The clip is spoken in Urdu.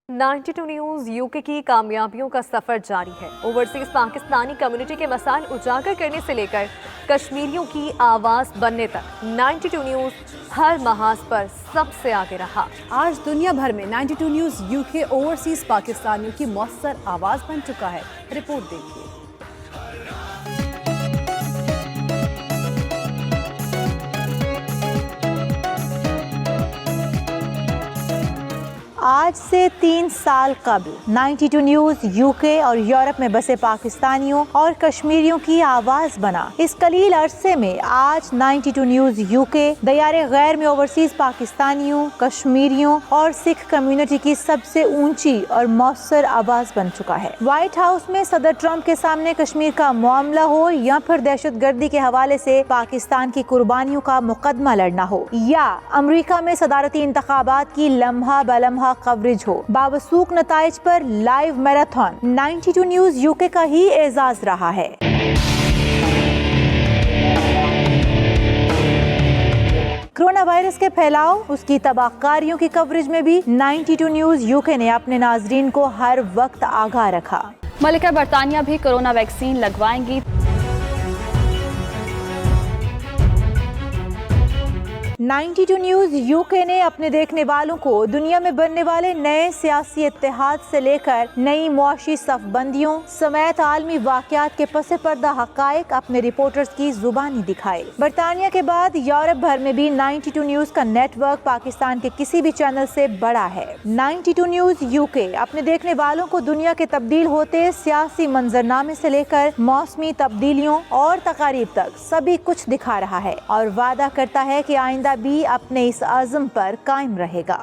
92 نیوز یوکے کی کامیابیوں کا سفر جاری ہے۔ اوورسیز پاکستانی کمیونٹی کے مسائل اجاگر کرنے سے لے کر کشمیریوں کی آواز بننے تک 92 نیوز ہر محاذ پر سب سے آگے رہا۔ آج دنیا بھر میں 92 نیوز یوکے اوورسیز پاکستانیوں کی مؤثر آواز بن چکا ہے۔ رپورٹ دیکھیے۔ آج سے 3 سال قبل 92 نیوز یوکے اور یورپ میں بسے پاکستانیوں اور کشمیریوں کی آواز بنا۔ اس قلیل عرصے میں آج 92 نیوز یوکے دیار غیر میں اوورسیز پاکستانیوں، کشمیریوں اور سکھ کمیونٹی کی سب سے اونچی اور مؤثر آواز بن چکا ہے۔ وائٹ ہاؤس میں صدر ٹرمپ کے سامنے کشمیر کا معاملہ ہو یا پھر دہشت گردی کے حوالے سے پاکستان کی قربانیوں کا مقدمہ لڑنا ہو، یا امریکہ میں صدارتی انتخابات کی لمحہ بلمحہ کوریج ہو، باوثوق نتائج پر لائیو میراتھن 92 نیوز یوکے کا ہی اعزاز رہا ہے۔ کرونا وائرس کے پھیلاؤ، اس کی تباہ کاریوں کی کوریج میں بھی 92 نیوز یوکے نے اپنے ناظرین کو ہر وقت آگاہ رکھا۔ ملکہ برطانیہ بھی کورونا ویکسین لگوائیں گی۔ 92 نیوز یوکے نے اپنے دیکھنے والوں کو دنیا میں بننے والے نئے سیاسی اتحاد سے لے کر نئی معاشی صف بندیوں سمیت عالمی واقعات کے پس پردہ حقائق اپنے رپورٹرز کی زبانی دکھائے۔ برطانیہ کے بعد یورپ بھر میں بھی 92 نیوز کا نیٹ ورک پاکستان کے کسی بھی چینل سے بڑا ہے۔ 92 نیوز یوکے اپنے دیکھنے والوں کو دنیا کے تبدیل ہوتے سیاسی منظرنامے سے لے کر موسمی تبدیلیوں اور تقاریب تک سبھی کچھ دکھا رہا ہے، اور وعدہ کرتا ہے کہ آئندہ بھی اپنے اس عزم پر قائم رہے گا۔